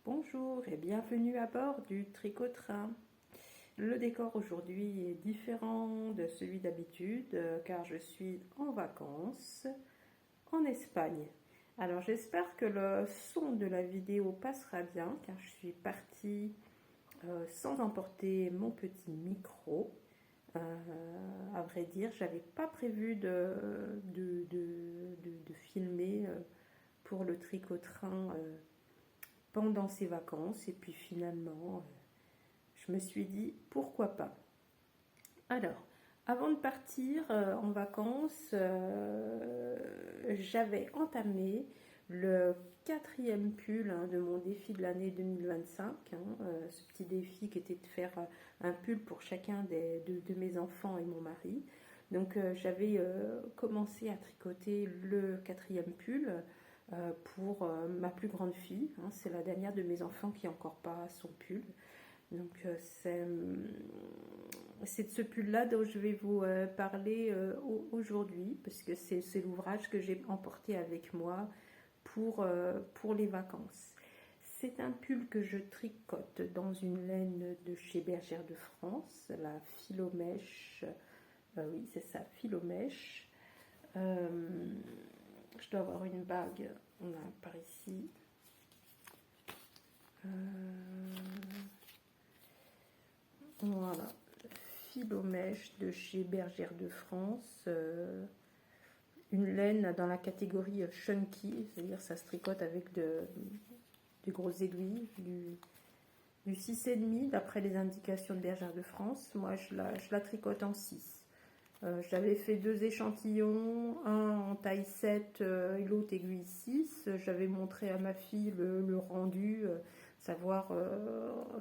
Bonjour et bienvenue à bord du Tricot-Train. Le décor aujourd'hui est différent de celui d'habitude car je suis en vacances en Espagne. Alors j'espère que le son de la vidéo passera bien car je suis partie sans emporter mon petit micro. À vrai dire, j'avais pas prévu de filmer pour le Tricot-Train pendant ces vacances et puis finalement je me suis dit pourquoi pas. Alors avant de partir en vacances, j'avais entamé le 4e pull de mon défi de l'année 2025, ce petit défi qui était de faire un pull pour chacun de mes enfants et mon mari. Donc j'avais commencé à tricoter le 4e pull pour ma plus grande fille, c'est la dernière de mes enfants qui n'a encore pas son pull. Donc c'est de ce pull là dont je vais vous parler aujourd'hui parce que c'est l'ouvrage que j'ai emporté avec moi pour les vacances. C'est un pull que je tricote dans une laine de chez Bergère de France, la Philomèche. Oui, c'est ça, Philomèche. Je dois avoir une bague, on a par ici. Voilà, Philomèche de chez Bergère de France. Une laine dans la catégorie chunky, c'est-à-dire ça se tricote avec des grosses aiguilles, du 6,5 d'après les indications de Bergère de France. Moi je la tricote en 6. J'avais fait 2 échantillons, un en taille 7 et l'autre aiguille 6. J'avais montré à ma fille le rendu, savoir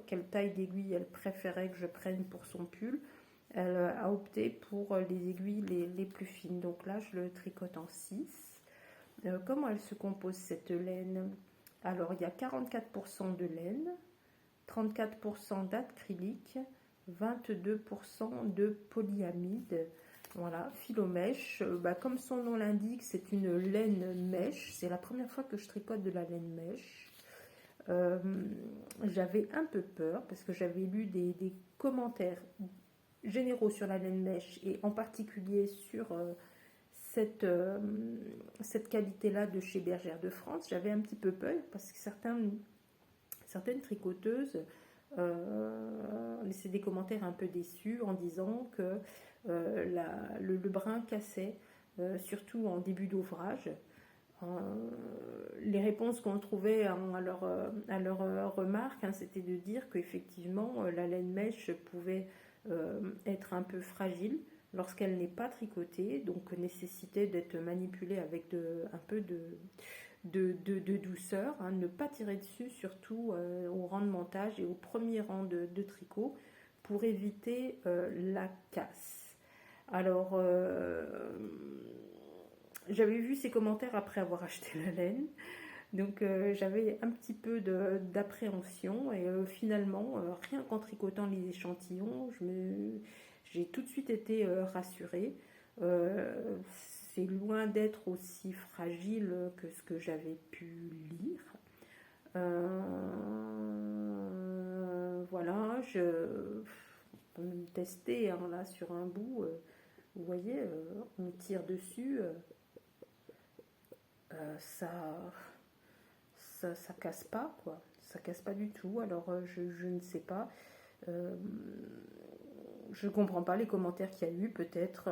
quelle taille d'aiguille elle préférait que je prenne pour son pull. Elle a opté pour les aiguilles les plus fines. Donc là, je le tricote en 6. Comment elle se compose cette laine? Alors, il y a 44% de laine, 34% d'acrylique, 22% de polyamide. Voilà, Philomèche, comme son nom l'indique, c'est une laine mèche. C'est la première fois que je tricote de la laine mèche. J'avais un peu peur parce que j'avais lu des commentaires généraux sur la laine mèche et en particulier sur cette qualité-là de chez Bergère de France. J'avais un petit peu peur parce que certaines tricoteuses laissaient des commentaires un peu déçus en disant que le brin cassait, surtout en début d'ouvrage. Les réponses qu'on trouvait à leur remarque, c'était de dire qu'effectivement la laine mèche pouvait être un peu fragile lorsqu'elle n'est pas tricotée, donc nécessitait d'être manipulée avec un peu de douceur, ne pas tirer dessus, surtout au rang de montage et au premier rang de tricot pour éviter la casse. Alors j'avais vu ces commentaires après avoir acheté la laine, donc j'avais un petit peu d'appréhension et finalement, rien qu'en tricotant les échantillons, j'ai tout de suite été rassurée. C'est loin d'être aussi fragile que ce que j'avais pu lire. Voilà, on peut me tester là sur un bout. Vous voyez, on tire dessus, ça casse pas, quoi. Ça casse pas du tout. Alors je ne sais pas. Je comprends pas les commentaires qu'il y a eu. Peut-être,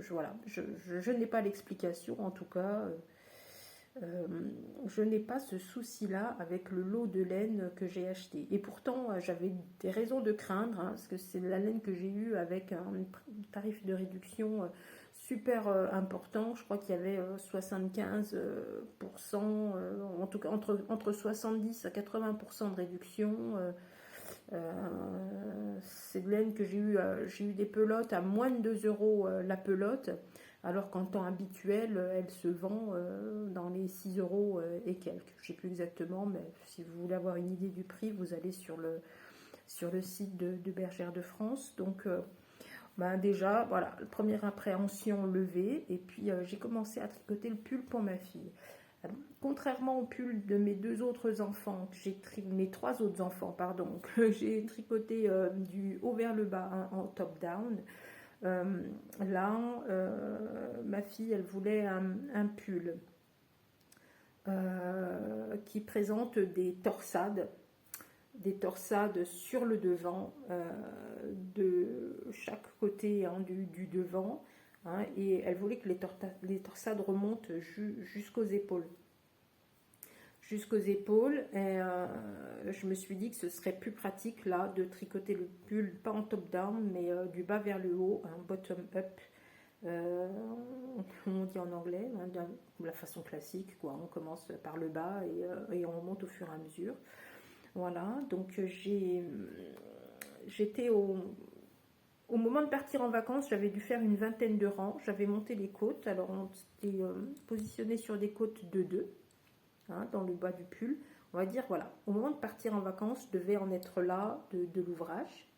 voilà. Je n'ai pas l'explication. En tout cas, je n'ai pas ce souci-là avec le lot de laine que j'ai acheté. Et pourtant, j'avais des raisons de craindre, parce que c'est la laine que j'ai eue avec un tarif de réduction super important. Je crois qu'il y avait 75%, en tout cas entre 70 à 80% de réduction. C'est de laine que j'ai eu des pelotes à moins de 2 euros la pelote, alors qu'en temps habituel, elle se vend dans les 6 euros et quelques. Je ne sais plus exactement, mais si vous voulez avoir une idée du prix, vous allez sur le site de Bergère de France. Donc, déjà, voilà, première appréhension levée. Et puis, j'ai commencé à tricoter le pull pour ma fille. Contrairement au pull de mes deux autres enfants, mes trois autres enfants, pardon, que j'ai tricoté du haut vers le bas, hein, en top-down, là, ma fille, elle voulait un pull qui présente des torsades sur le devant, de chaque côté, hein, du devant, hein, et elle voulait que les torsades remontent jusqu'aux épaules. Et je me suis dit que ce serait plus pratique là de tricoter le pull, pas en top down, mais du bas vers le haut, un bottom up, on dit en anglais, hein, de la façon classique, quoi. On commence par le bas et on monte au fur et à mesure. Voilà, donc j'étais au moment de partir en vacances, j'avais dû faire une vingtaine de rangs, j'avais monté les côtes, alors on s'était positionné sur des côtes de 2, hein, dans le bas du pull. On va dire, voilà, au moment de partir en vacances, je devais en être là de l'ouvrage.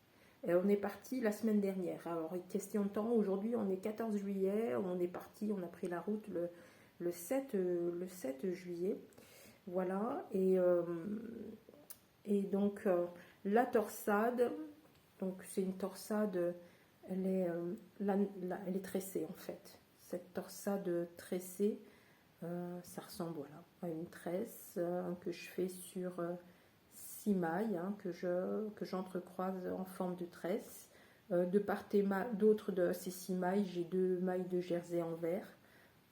Et on est parti la semaine dernière. Alors, question de temps, aujourd'hui on est 14 juillet, on est parti, on a pris la route le 7 juillet. Voilà, et donc la torsade, donc c'est une torsade, elle est tressée en fait. Cette torsade tressée, ça ressemble, voilà, à une tresse que je fais sur 6 mailles, hein, que j'entrecroise en forme de tresse. De part et d'autre de ces 6 mailles, j'ai 2 mailles de jersey en vert,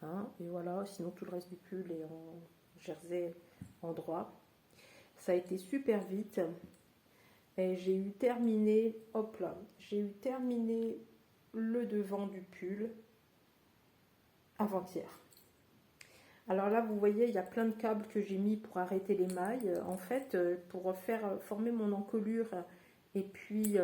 hein, et voilà, sinon tout le reste du pull est en jersey en droit. Ça a été super vite et j'ai eu terminé le devant du pull avant-hier. Alors là, vous voyez, il y a plein de câbles que j'ai mis pour arrêter les mailles. En fait, pour former mon encolure et puis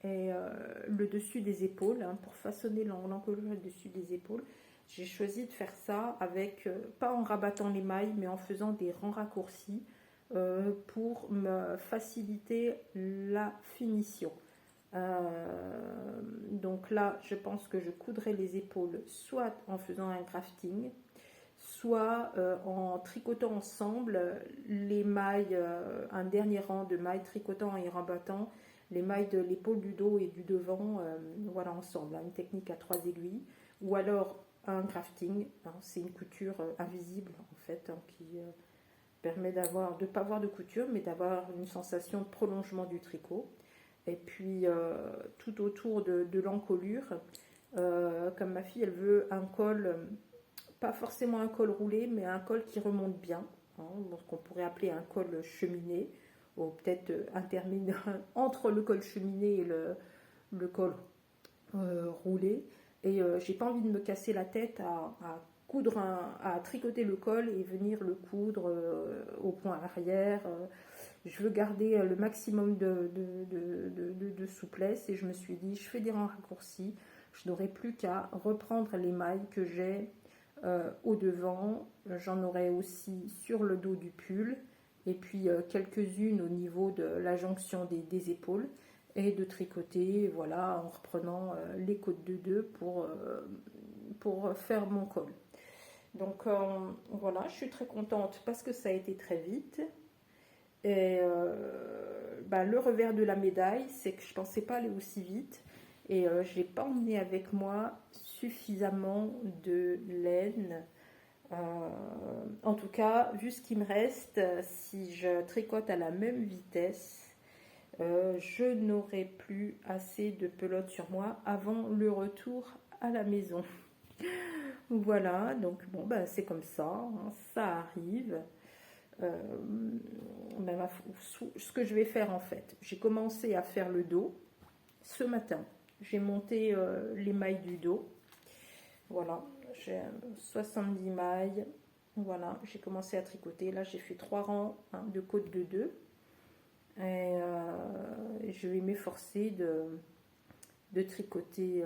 le dessus des épaules, hein, pour façonner l'encolure et le dessus des épaules, j'ai choisi de faire ça avec, pas en rabattant les mailles, mais en faisant des rangs raccourcis pour me faciliter la finition. Donc là, je pense que je coudrai les épaules soit en faisant un grafting, soit en tricotant ensemble les mailles, un dernier rang de mailles, tricotant et rabattant les mailles de l'épaule, du dos et du devant, voilà, ensemble, hein, une technique à 3 aiguilles, ou alors un grafting, hein, c'est une couture invisible en fait, hein, qui permet de ne pas avoir de couture, mais d'avoir une sensation de prolongement du tricot. Et puis tout autour de l'encolure, comme ma fille, elle veut un col, pas forcément un col roulé, mais un col qui remonte bien, hein, ce qu'on pourrait appeler un col cheminé, ou peut-être intermédiaire entre le col cheminé et le col roulé. Et j'ai pas envie de me casser la tête à tricoter le col et venir le coudre au point arrière. Je veux garder le maximum de souplesse et je me suis dit, je fais des rangs raccourcis, je n'aurai plus qu'à reprendre les mailles que j'ai au devant. J'en aurai aussi sur le dos du pull et puis quelques-unes au niveau de la jonction des épaules et de tricoter, voilà, en reprenant les côtes de 2 pour faire mon col. Donc voilà, je suis très contente parce que ça a été très vite. Et le revers de la médaille, c'est que je ne pensais pas aller aussi vite et je n'ai pas emmené avec moi suffisamment de laine. En tout cas, vu ce qui me reste, si je tricote à la même vitesse, je n'aurai plus assez de pelote sur moi avant le retour à la maison. Voilà, donc bon, c'est comme ça, hein, ça arrive. Ce que je vais faire en fait, j'ai commencé à faire le dos ce matin. J'ai monté les mailles du dos. Voilà, j'ai 70 mailles. Voilà, j'ai commencé à tricoter. Là, j'ai fait 3 rangs, hein, de côtes de 2. Et je vais m'efforcer de tricoter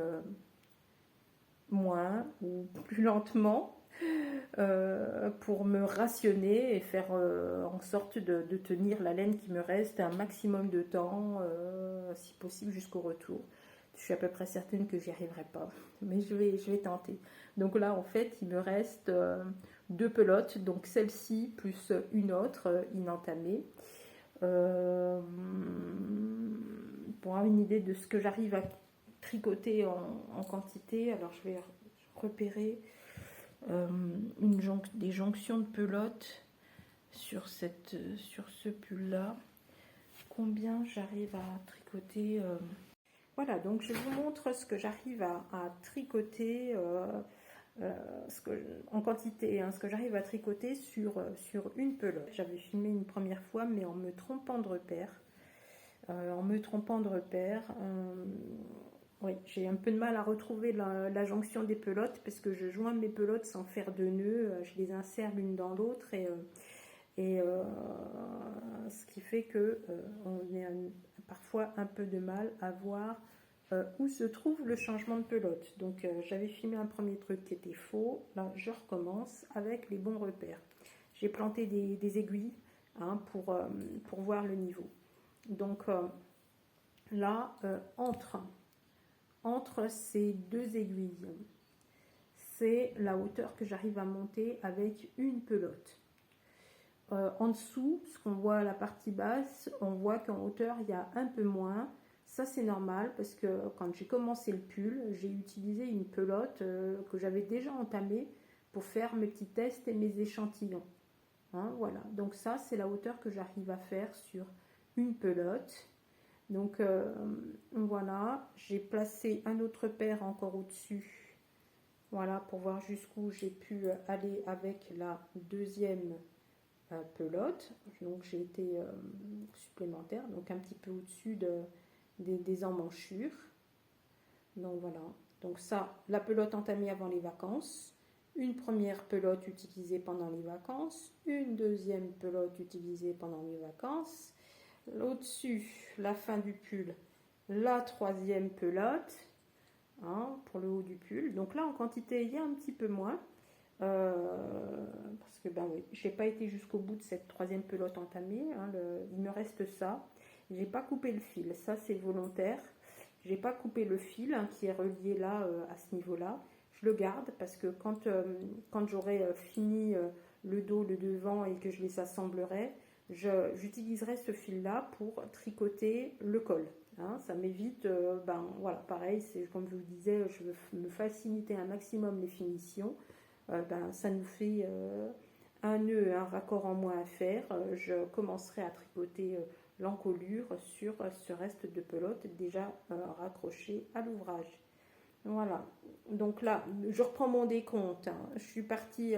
moins ou plus lentement pour me rationner et faire en sorte de tenir la laine qui me reste un maximum de temps, si possible jusqu'au retour. Je suis à peu près certaine que j'y arriverai pas, mais je vais tenter. Donc là, en fait, il me reste 2 pelotes, donc celle-ci plus une autre inentamée. Pour avoir une idée de ce que j'arrive à tricoter en quantité, alors je vais repérer des jonctions de pelotes sur ce pull là. Combien j'arrive à tricoter voilà, donc je vous montre ce que j'arrive à tricoter en quantité, hein, ce que j'arrive à tricoter sur une pelote. J'avais filmé une première fois, mais en me trompant de repère. Oui, j'ai un peu de mal à retrouver la jonction des pelotes parce que je joins mes pelotes sans faire de nœud. Je les insère l'une dans l'autre et ce qui fait que on a parfois un peu de mal à voir où se trouve le changement de pelote. Donc j'avais filmé un premier truc qui était faux. Là, je recommence avec les bons repères. J'ai planté des aiguilles hein, pour voir le niveau. Donc là, entre ces 2 aiguilles, c'est la hauteur que j'arrive à monter avec une pelote. En dessous, ce qu'on voit à la partie basse, on voit qu'en hauteur, il y a un peu moins. Ça, c'est normal parce que quand j'ai commencé le pull, j'ai utilisé une pelote que j'avais déjà entamée pour faire mes petits tests et mes échantillons. Hein, voilà, donc ça, c'est la hauteur que j'arrive à faire sur une pelote. Donc voilà, j'ai placé un autre paire encore au-dessus. Voilà, pour voir jusqu'où j'ai pu aller avec la deuxième pelote. Donc j'ai été supplémentaire, donc un petit peu au-dessus des emmanchures. Donc voilà, donc ça, la pelote entamée avant les vacances, une première pelote utilisée pendant les vacances, une deuxième pelote utilisée pendant les vacances, au-dessus, la fin du pull, la troisième pelote hein, pour le haut du pull. Donc là, en quantité, il y a un petit peu moins. Parce que ben oui, j'ai pas été jusqu'au bout de cette troisième pelote entamée. Hein, il me reste ça. J'ai pas coupé le fil, ça c'est volontaire. J'ai pas coupé le fil hein, qui est relié là à ce niveau-là. Je le garde parce que quand j'aurai fini le dos, le devant et que je les assemblerai, j'utiliserai ce fil-là pour tricoter le col. Hein, ça m'évite, ben voilà, pareil, c'est comme je vous disais, je veux me faciliter un maximum les finitions. Ben, ça nous fait un nœud, un raccord en moins à faire. Je commencerai à tricoter l'encolure sur ce reste de pelote déjà raccroché à l'ouvrage. Voilà, donc là, je reprends mon décompte. Hein. Je suis partie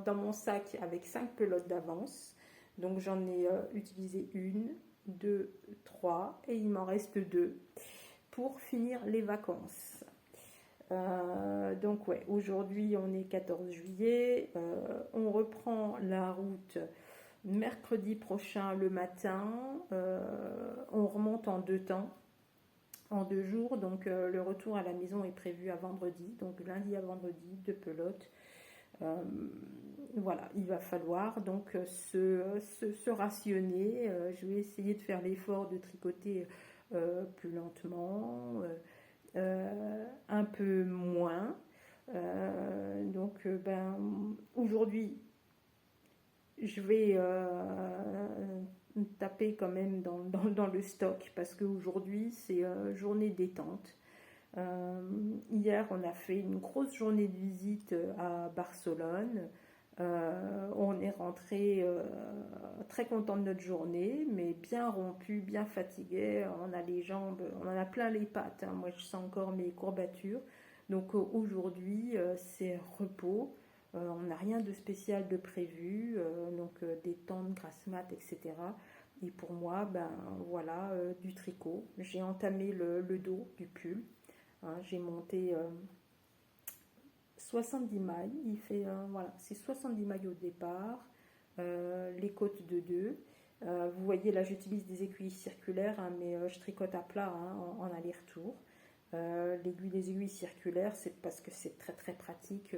dans mon sac avec 5 pelotes d'avance. Donc j'en ai utilisé 1, 2, 3 et il m'en reste 2 pour finir les vacances. Donc ouais, aujourd'hui on est 14 juillet, on reprend la route mercredi prochain le matin, on remonte en 2 temps, en 2 jours, donc le retour à la maison est prévu à vendredi, donc lundi à vendredi, 2 pelotes. Voilà, il va falloir donc se rationner. Je vais essayer de faire l'effort de tricoter plus lentement, un peu moins. Donc ben, aujourd'hui, je vais taper quand même dans le stock parce qu'aujourd'hui, c'est journée détente. Hier, on a fait une grosse journée de visite à Barcelone. On est rentré très content de notre journée, mais bien rompu, bien fatigué. On a les jambes, on en a plein les pattes. Hein. Moi, je sens encore mes courbatures. Donc aujourd'hui, c'est repos. On n'a rien de spécial de prévu. Donc détente, grasse mat, etc. Et pour moi, ben voilà, du tricot. J'ai entamé le dos du pull. Hein, j'ai monté 70 mailles, il fait voilà, c'est 70 mailles au départ, les côtes de 2. Vous voyez là j'utilise des aiguilles circulaires, hein, mais je tricote à plat hein, en aller-retour. Les aiguilles circulaires, c'est parce que c'est très très pratique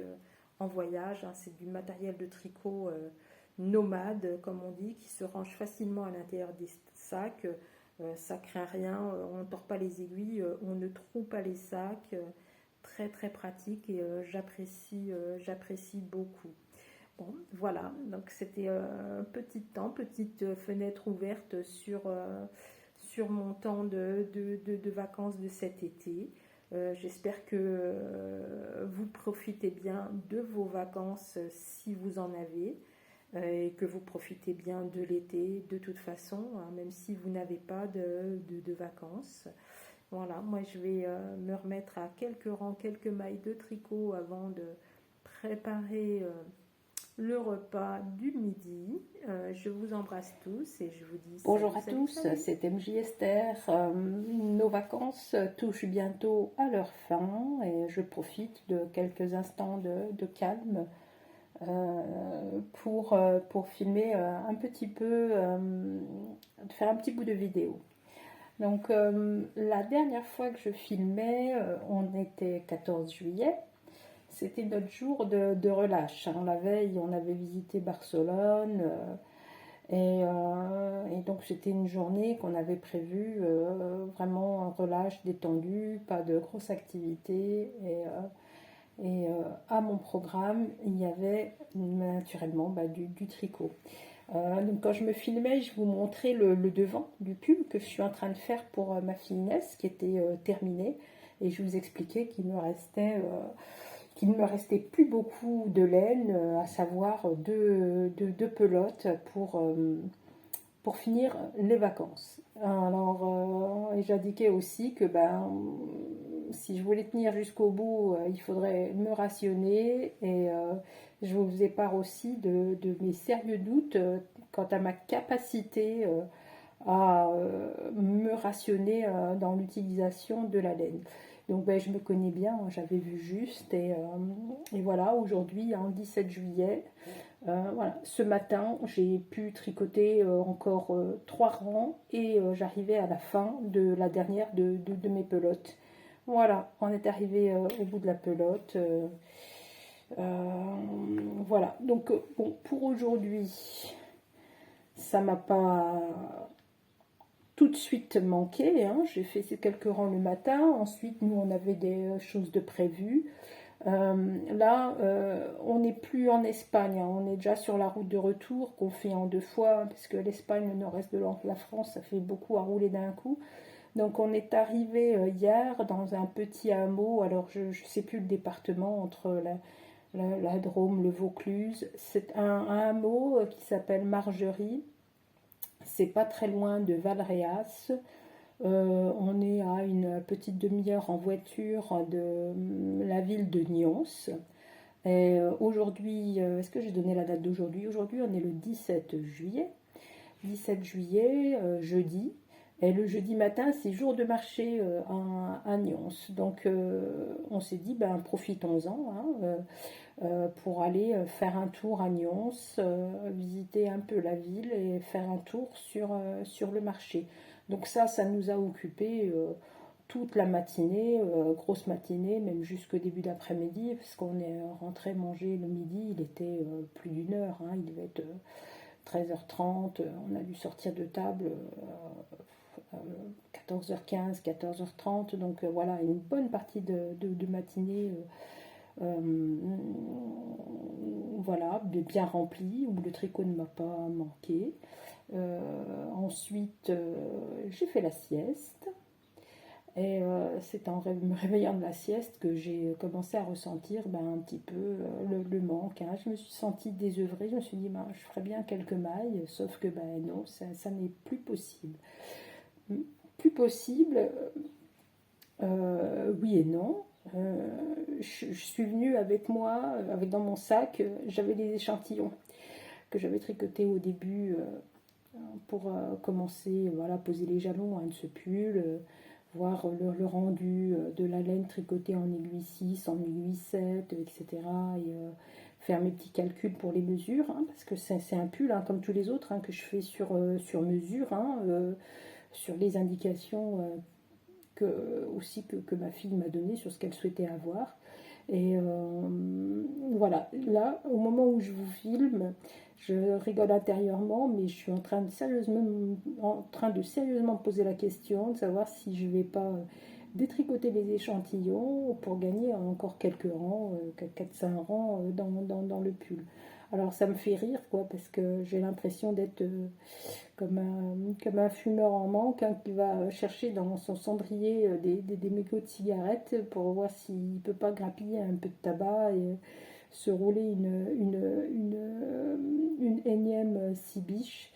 en voyage, hein, c'est du matériel de tricot nomade comme on dit, qui se range facilement à l'intérieur des sacs. Ça craint rien, on ne tord pas les aiguilles, on ne troue pas les sacs, très très pratique et j'apprécie beaucoup. Bon, voilà, donc c'était un petit temps, petite fenêtre ouverte sur mon temps de vacances de cet été. J'espère que vous profitez bien de vos vacances si vous en avez et que vous profitez bien de l'été de toute façon, hein, même si vous n'avez pas de vacances. Voilà, moi je vais me remettre à quelques rangs, quelques mailles de tricot avant de préparer le repas du midi. Je vous embrasse tous et je vous dis Bonjour salut, à salut, tous, salut. c'est MJ Esther. Nos vacances touchent bientôt à leur fin et je profite de quelques instants de calme pour filmer un petit peu, faire un petit bout de vidéo. Donc la dernière fois que je filmais, on était 14 juillet. C'était notre jour de relâche, hein. La veille, on avait visité Barcelone. Et donc c'était une journée qu'on avait prévue vraiment en relâche, détendu, pas de grosses activités. À mon programme, il y avait naturellement du tricot. Donc quand je me filmais, je vous montrais le devant du pull que je suis en train de faire pour ma fille Inès, qui était terminée. Et je vous expliquais qu'il ne me restait plus beaucoup de laine, à savoir deux pelotes pour finir les vacances. Alors, j'indiquais aussi que si je voulais tenir jusqu'au bout, il faudrait me rationner. Et je vous faisais part aussi de mes sérieux doutes quant à ma capacité à me rationner dans l'utilisation de la laine. Donc je me connais bien, j'avais vu juste. Et voilà, aujourd'hui, en 17 juillet, voilà, ce matin, j'ai pu tricoter encore 3 rangs et j'arrivais à la fin de la dernière de mes pelotes. Voilà, on est arrivé au bout de la pelote. Voilà, donc bon, pour aujourd'hui, ça m'a pas tout de suite manqué, hein. J'ai fait ces quelques rangs le matin. Ensuite, nous, on avait des choses de prévues. Là, on n'est plus en Espagne, hein. On est déjà sur la route de retour qu'on fait en 2 fois, hein, parce que l'Espagne, le nord-est de la France, ça fait beaucoup à rouler d'un coup. Donc on est arrivé hier dans un petit hameau, alors je ne sais plus le département, entre la Drôme, le Vaucluse. C'est un hameau qui s'appelle Margerie. C'est pas très loin de Valréas. On est à une petite demi-heure en voiture de la ville de Nyons. Et aujourd'hui, est-ce que j'ai donné la date d'aujourd'hui? Aujourd'hui, on est le 17 juillet. 17 juillet, jeudi. Et le jeudi matin, c'est jour de marché à Nyons. Donc, on s'est dit, profitons-en, hein, pour aller faire un tour à Nyons, visiter un peu la ville et faire un tour sur le marché. Donc ça nous a occupé toute la matinée, grosse matinée, même jusqu'au début d'après-midi, parce qu'on est rentré manger le midi, il était plus d'1 heure, hein, il devait être 13h30, on a dû sortir de table 14h15, 14h30, donc voilà, une bonne partie de matinée voilà, bien remplie, où le tricot ne m'a pas manqué. Ensuite, j'ai fait la sieste. Et c'est en me réveillant de la sieste que j'ai commencé à ressentir un petit peu le manque, hein. Je me suis sentie désœuvrée, je me suis dit je ferais bien quelques mailles, sauf que non, ça n'est plus possible. Plus possible, oui et non. Je suis venue avec moi, avec dans mon sac, j'avais des échantillons que j'avais tricotés au début pour commencer, voilà, poser les jalons, hein, de ce pull, voir le rendu de la laine tricotée en aiguille 6, en aiguille 7, etc. Et faire mes petits calculs pour les mesures, hein, parce que c'est un pull, hein, comme tous les autres, hein, que je fais sur mesure, hein, sur les indications que ma fille m'a donné sur ce qu'elle souhaitait avoir. Et voilà, là, au moment où je vous filme, je rigole intérieurement, mais je suis en train de sérieusement poser la question de savoir si je ne vais pas détricoter les échantillons pour gagner encore quelques rangs, 4-5 rangs dans le pull. Alors ça me fait rire, quoi, parce que j'ai l'impression d'être comme un fumeur en manque, hein, qui va chercher dans son cendrier des mégots de cigarettes pour voir s'il peut pas grappiller un peu de tabac et se rouler une énième cibiche.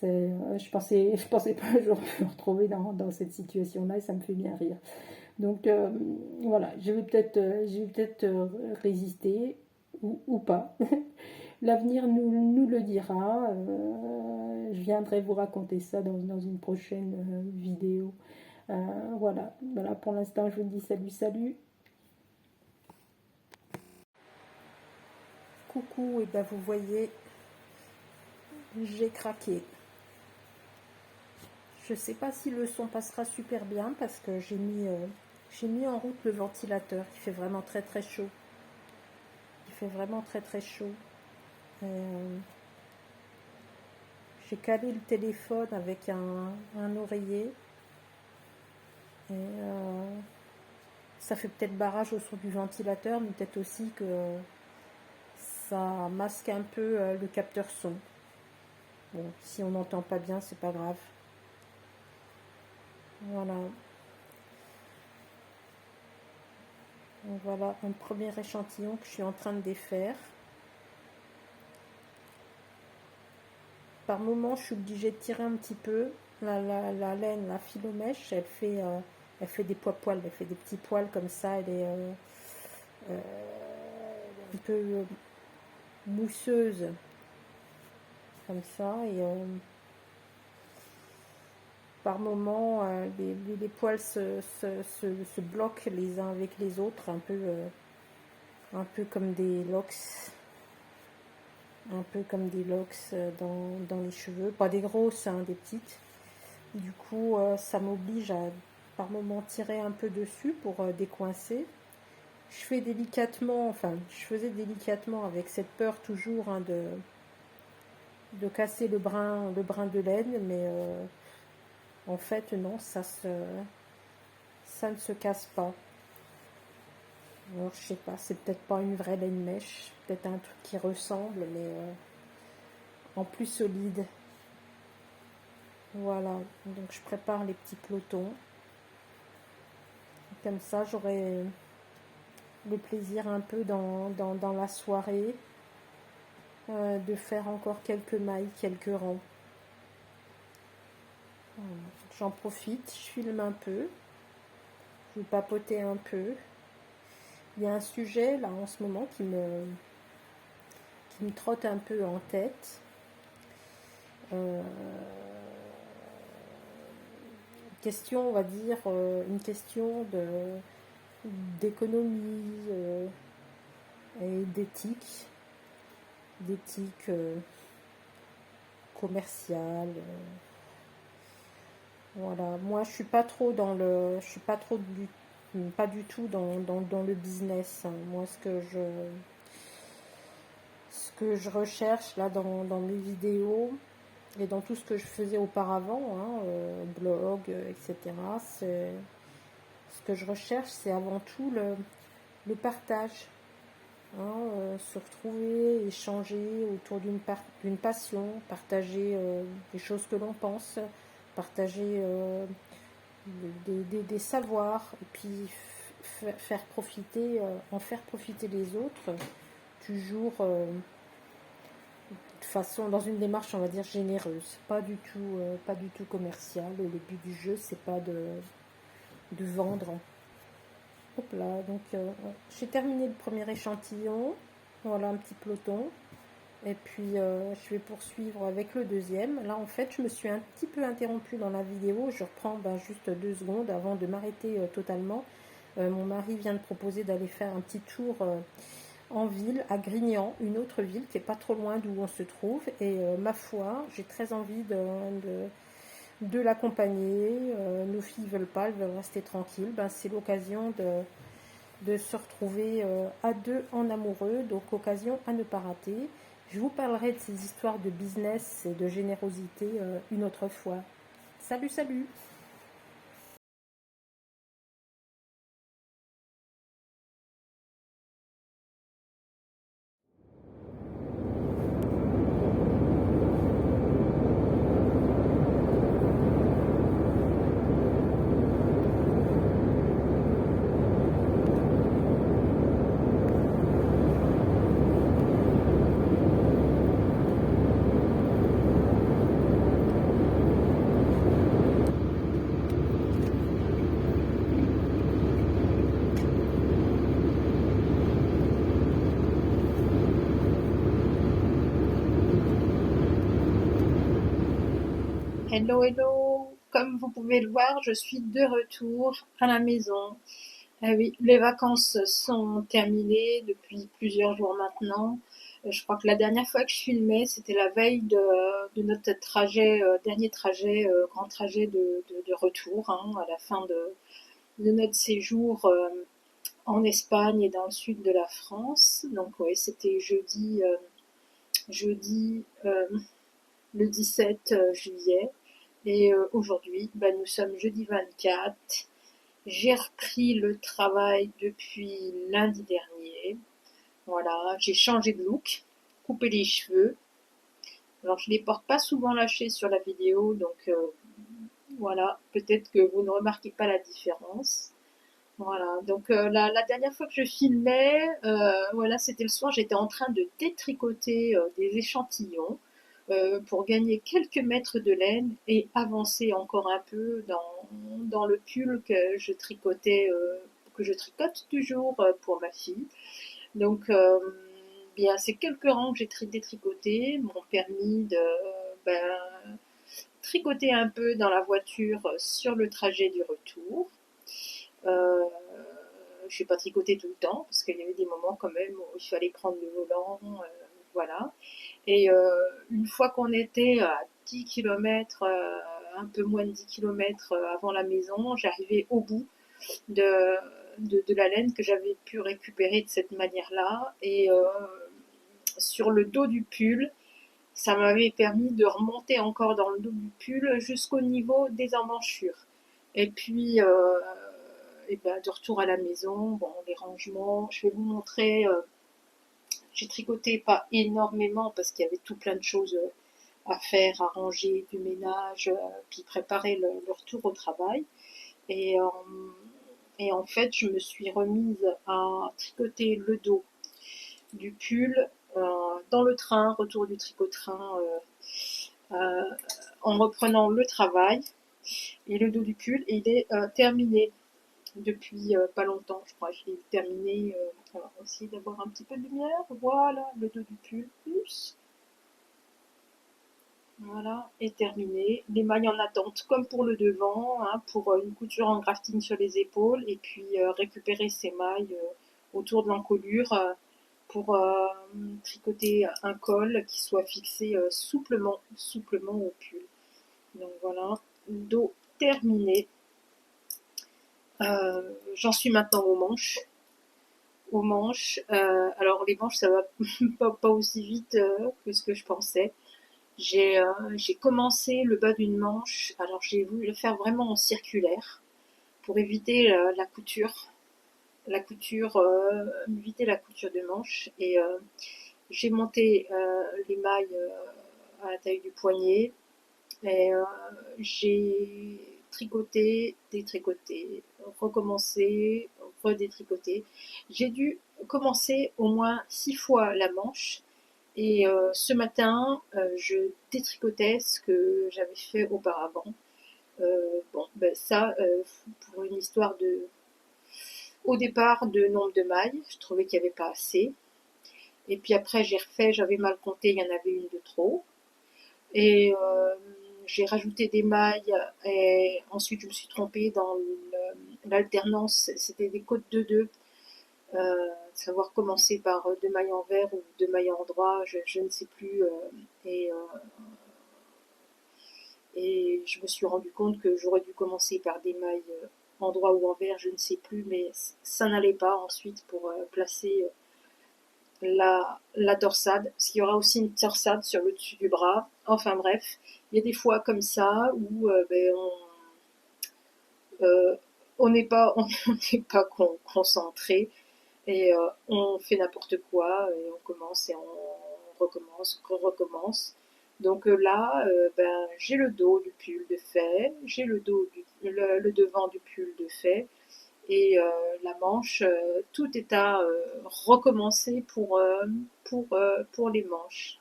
Je pensais pas un jour me retrouver dans cette situation-là et ça me fait bien rire. Donc voilà, je vais peut-être résister ou pas. L'avenir nous le dira. Je viendrai vous raconter ça dans une prochaine vidéo. Voilà, voilà, pour l'instant, je vous dis salut, salut. Coucou, et ben vous voyez, j'ai craqué. Je sais pas si le son passera super bien parce que j'ai mis en route le ventilateur. Il fait vraiment très très chaud. Il fait vraiment très très chaud. J'ai calé le téléphone avec un oreiller. Et ça fait peut-être barrage au son du ventilateur, mais peut-être aussi que ça masque un peu le capteur son. Bon, si on n'entend pas bien, c'est pas grave. Voilà. Donc voilà un premier échantillon que je suis en train de défaire. Par moment, je suis obligée de tirer un petit peu. La laine, la philomèche, elle fait des poils, elle fait des petits poils comme ça. Elle est un peu mousseuse, comme ça. Et par moment, les poils se bloquent les uns avec les autres, un peu comme des locks. Un peu comme des locks dans les cheveux. Pas des grosses, hein, des petites. Du coup, ça m'oblige à par moment tirer un peu dessus pour décoincer. Je faisais délicatement avec cette peur toujours, hein, de casser le brin de laine, mais en fait non, ça ne se casse pas. Alors je sais pas, c'est peut-être pas une vraie laine mèche, peut-être un truc qui ressemble, mais en plus solide. Voilà, donc je prépare les petits pelotons. Comme ça, j'aurai le plaisir un peu dans la soirée de faire encore quelques mailles, quelques rangs. Voilà. J'en profite, je filme un peu, je vais papoter un peu. Il y a un sujet là en ce moment qui me trotte un peu en tête. Question, on va dire, une question d'économie et d'éthique commerciale. Voilà, moi je suis pas trop pas du tout dans le business, hein. Moi ce que je recherche là dans mes vidéos et dans tout ce que je faisais auparavant, hein, blog, etc. Ce que je recherche, c'est avant tout le partage, hein, se retrouver, échanger autour d'une passion, partager des choses que l'on pense, partager des savoirs, et puis en faire profiter les autres, toujours de façon, dans une démarche, on va dire, généreuse, pas du tout commerciale. Le but du jeu, c'est pas de vendre. Hop là, donc j'ai terminé le premier échantillon. Voilà un petit peloton. Et puis je vais poursuivre avec le deuxième. Là en fait je me suis un petit peu interrompue dans la vidéo. Je reprends juste 2 secondes avant de m'arrêter totalement. Mon mari vient de proposer d'aller faire un petit tour en ville, à Grignan, une autre ville qui est pas trop loin d'où on se trouve. Et ma foi, j'ai très envie de l'accompagner. Nos filles veulent pas, elles veulent rester tranquilles. Ben, c'est l'occasion de se retrouver à deux en amoureux, donc occasion à ne pas rater. Je vous parlerai de ces histoires de business et de générosité une autre fois. Salut, salut! Hello, hello! Comme vous pouvez le voir, je suis de retour à la maison. Ah oui, les vacances sont terminées depuis plusieurs jours maintenant. Je crois que la dernière fois que je filmais, c'était la veille de notre trajet, dernier trajet, grand trajet de retour, hein, à la fin de notre séjour en Espagne et dans le sud de la France. Donc oui, c'était jeudi le 17 juillet. Et aujourd'hui, bah, nous sommes jeudi 24. J'ai repris le travail depuis lundi dernier. Voilà, j'ai changé de look, coupé les cheveux. Alors je les porte pas souvent lâchés sur la vidéo, donc voilà, peut-être que vous ne remarquez pas la différence. Voilà, donc la dernière fois que je filmais, voilà, c'était le soir, j'étais en train de détricoter des échantillons pour gagner quelques mètres de laine et avancer encore un peu dans le pull que je tricote toujours pour ma fille. Donc, bien, ces quelques rangs que j'ai détricotés m'ont permis de ben, tricoter un peu dans la voiture sur le trajet du retour. Euh, je n'ai pas tricoté tout le temps parce qu'il y avait des moments quand même où il fallait prendre le volant, voilà. Et une fois qu'on était à 10 km, un peu moins de 10 km avant la maison, j'arrivais au bout de, de la laine que j'avais pu récupérer de cette manière-là. Et sur le dos du pull, ça m'avait permis de remonter encore dans le dos du pull jusqu'au niveau des emmanchures. Et puis, et ben, de retour à la maison, bon, les rangements, je vais vous montrer. J'ai tricoté pas énormément parce qu'il y avait tout plein de choses à faire, à ranger, du ménage, puis préparer le retour au travail. Et, euh, et en fait, je me suis remise à tricoter le dos du pull dans le train, retour du tricot-train, euh, en reprenant le travail. Et le dos du pull, il est terminé depuis pas longtemps, je crois. Je l'ai terminé. On va essayer d'avoir un petit peu de lumière. Voilà, le dos du pull. Oups. Voilà, est terminé. Les mailles en attente, comme pour le devant, hein, pour une couture en grafting sur les épaules, et puis récupérer ces mailles autour de l'encolure pour tricoter un col qui soit fixé souplement au pull. Donc voilà, dos terminé. J'en suis maintenant aux manches. Aux manches. Alors les manches, ça va pas aussi vite que ce que je pensais. J'ai commencé le bas d'une manche, alors j'ai voulu le faire vraiment en circulaire pour éviter éviter la couture de manche. Et j'ai monté les mailles à la taille du poignet et j'ai tricoté, détricoté, recommencé, redétricoté. J'ai dû commencer au moins 6 fois la manche. Et ce matin, je détricotais ce que j'avais fait auparavant. Bon, ben ça, pour une histoire au départ de nombre de mailles, je trouvais qu'il n'y avait pas assez. Et puis après, j'ai refait, j'avais mal compté, il y en avait une de trop. Et j'ai rajouté des mailles. Et ensuite, je me suis trompée dans l'alternance. C'était des côtes de deux. Savoir commencer par deux mailles en vert ou deux mailles en droit, je ne sais plus. Et, euh, et je me suis rendu compte que j'aurais dû commencer par des mailles en droit ou en vert, je ne sais plus, mais ça n'allait pas ensuite pour placer la torsade, parce qu'il y aura aussi une torsade sur le dessus du bras. Enfin bref, il y a des fois comme ça où euh, on n'est pas, on n'est pas concentré et on fait n'importe quoi et on commence et on recommence. Donc là, ben, j'ai le dos du pull de fait, j'ai le devant du pull de fait et la manche, tout est à recommencer pour les manches.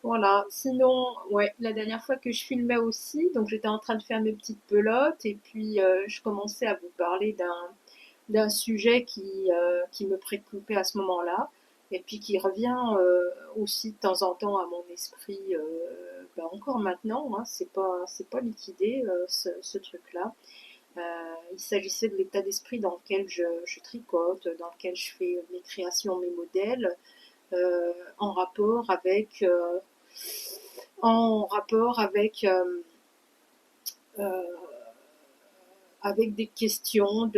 Voilà. Sinon, ouais, la dernière fois que je filmais aussi, donc j'étais en train de faire mes petites pelotes et puis je commençais à vous parler d'un sujet qui me préoccupait à ce moment-là et puis qui revient aussi de temps en temps à mon esprit encore maintenant, hein, c'est pas liquidé ce truc-là. Il s'agissait de l'état d'esprit dans lequel je tricote, dans lequel je fais mes créations, mes modèles, en rapport avec euh, avec des questions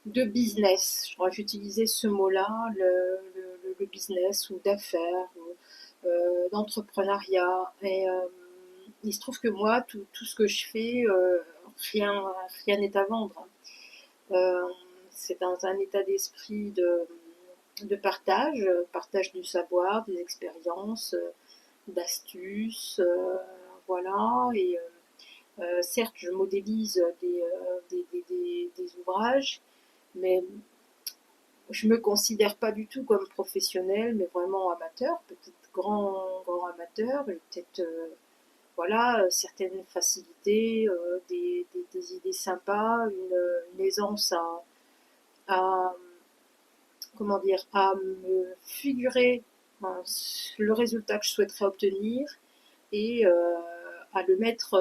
de business. Je crois que j'utilisais ce mot-là, le business ou d'affaires, ou, d'entrepreneuriat. Et il se trouve que moi, tout ce que je fais, rien n'est à vendre. Euh, c'est dans un état d'esprit de partage du savoir, des expériences, d'astuces, voilà. Et certes, je modélise des ouvrages, mais je me considère pas du tout comme professionnel, mais vraiment amateur, peut-être grand amateur, et peut-être voilà, certaines facilités, des idées sympas, une aisance à comment dire, à me figurer le résultat que je souhaiterais obtenir et à le mettre,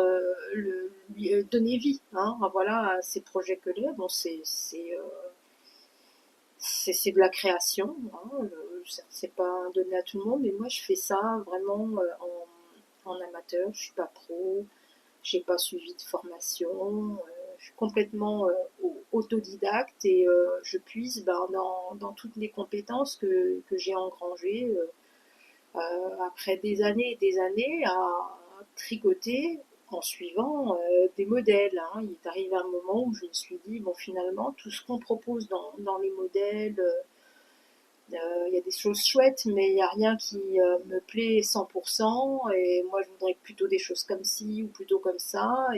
lui donner vie, hein, voilà, à ces projets que j'ai. Bon, c'est de la création, hein, c'est pas donné à tout le monde, mais moi je fais ça vraiment en amateur, je suis pas pro, j'ai pas suivi de formation, je suis complètement autodidacte et je puise dans toutes les compétences que j'ai engrangées après des années et des années à tricoter en suivant des modèles, hein. Il est arrivé un moment où je me suis dit, bon finalement, tout ce qu'on propose dans les modèles, il y a des choses chouettes, mais il n'y a rien qui me plaît 100%. Et moi, je voudrais plutôt des choses comme ci ou plutôt comme ça.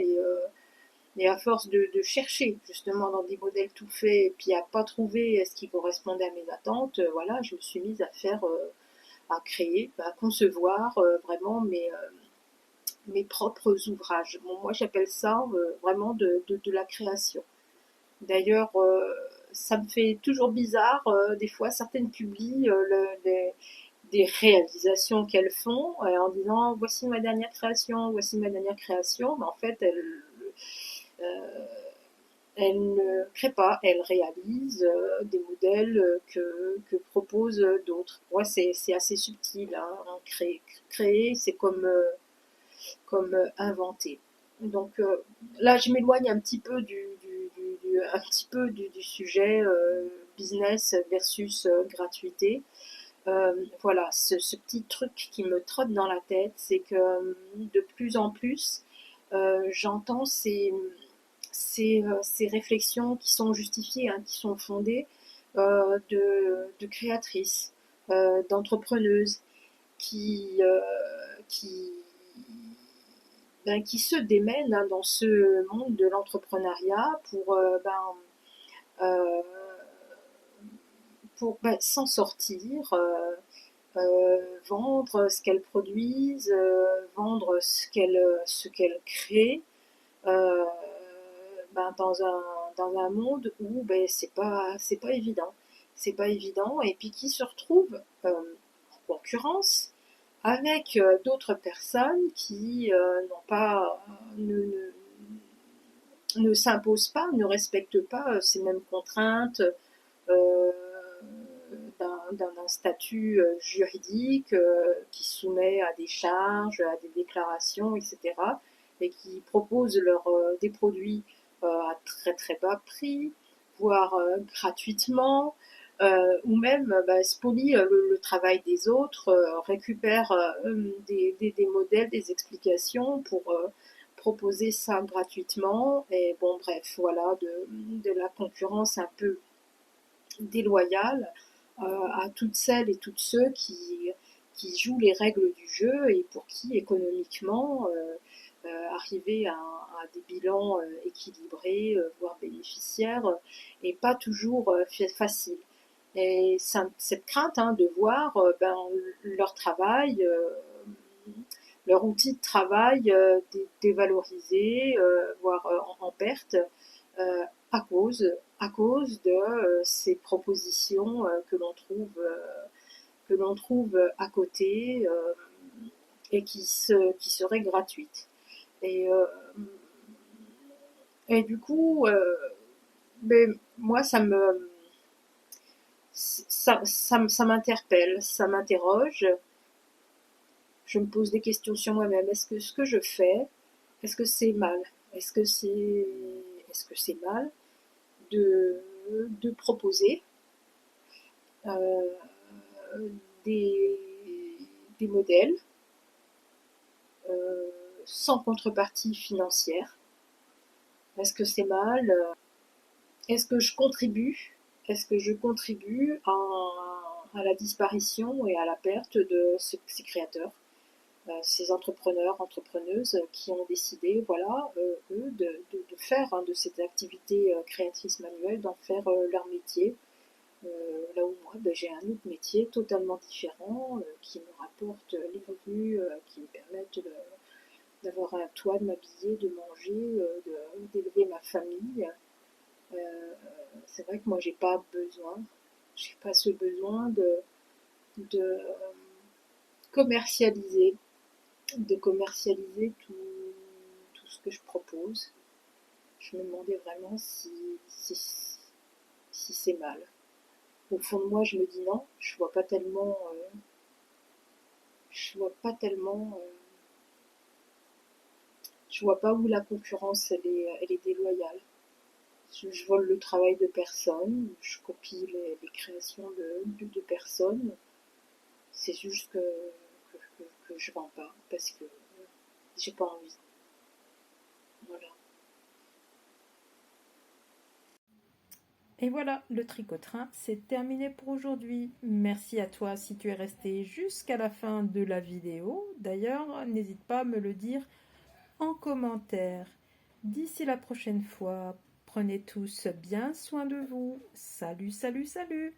Et à force de chercher justement dans des modèles tout faits, et puis à pas trouver ce qui correspondait à mes attentes, voilà, je me suis mise à faire, à créer, à concevoir vraiment mes propres ouvrages. Bon, moi, j'appelle ça vraiment de la création. D'ailleurs, ça me fait toujours bizarre, des fois, certaines publient des réalisations qu'elles font en disant voici ma dernière création, voici ma dernière création. Mais en fait, euh, elles ne créent pas, elles réalisent des modèles que proposent d'autres. Moi, c'est assez subtil. Hein. Créer, c'est comme inventer. Donc là, je m'éloigne un petit peu du sujet business versus gratuité. Voilà, ce petit truc qui me trotte dans la tête, c'est que de plus en plus, j'entends ces réflexions qui sont justifiées, hein, qui sont fondées de créatrices, d'entrepreneuses qui, qui, qui se démènent hein, dans ce monde de l'entrepreneuriat euh, pour s'en sortir, vendre ce qu'elles produisent, vendre ce qu'elles créent, euh, dans un monde où c'est pas évident. C'est pas évident, et puis qui se retrouvent en concurrence avec d'autres personnes qui n'ont pas, ne s'imposent pas, ne respectent pas ces mêmes contraintes euh, d'un statut juridique qui soumet à des charges, à des déclarations, etc. Et qui proposent des produits à très très bas prix, voire gratuitement, ou même spolient le travail des autres, récupèrent des modèles, des explications pour proposer ça gratuitement. Et bon, bref, voilà, de la concurrence un peu déloyale à toutes celles et tous ceux qui jouent les règles du jeu et pour qui économiquement arriver à des bilans équilibrés, voire bénéficiaires, est pas toujours facile. Et cette crainte hein, de voir leur travail, leur outil de travail dévalorisé, voire en perte, euh, à cause de ces propositions que l'on trouve à côté, et qui serait gratuite. Et, et du coup, moi, ça m'interpelle, ça m'interroge. Je me pose des questions sur moi-même. Est-ce que ce que je fais, est-ce que c'est mal? Est-ce que c'est mal de proposer euh, des, des modèles euh, sans contrepartie financière? Est-ce que c'est mal? Est-ce que je contribue? Est-ce que je contribue à la disparition et à la perte de ces créateurs, ces entrepreneurs, entrepreneuses qui ont décidé, voilà, eux, de faire de cette activité créatrice manuelle, d'en faire leur métier. Là où moi, j'ai un autre métier totalement différent qui me rapporte les revenus qui me permettent d'avoir un toit, de m'habiller, de manger, d'élever ma famille. C'est vrai que moi, j'ai pas ce besoin de commercialiser, tout ce que je propose. Je me demandais vraiment si c'est mal. Au fond de moi, je me dis non, je vois pas tellement, je vois pas où la concurrence elle est déloyale. Je vole le travail de personne, je copie les créations de personnes. C'est juste que je vends pas parce que j'ai pas envie. Voilà. Et voilà, le tricotrain, c'est terminé pour aujourd'hui. Merci à toi si tu es resté jusqu'à la fin de la vidéo. D'ailleurs, n'hésite pas à me le dire en commentaire. D'ici la prochaine fois, prenez tous bien soin de vous. Salut, salut, salut!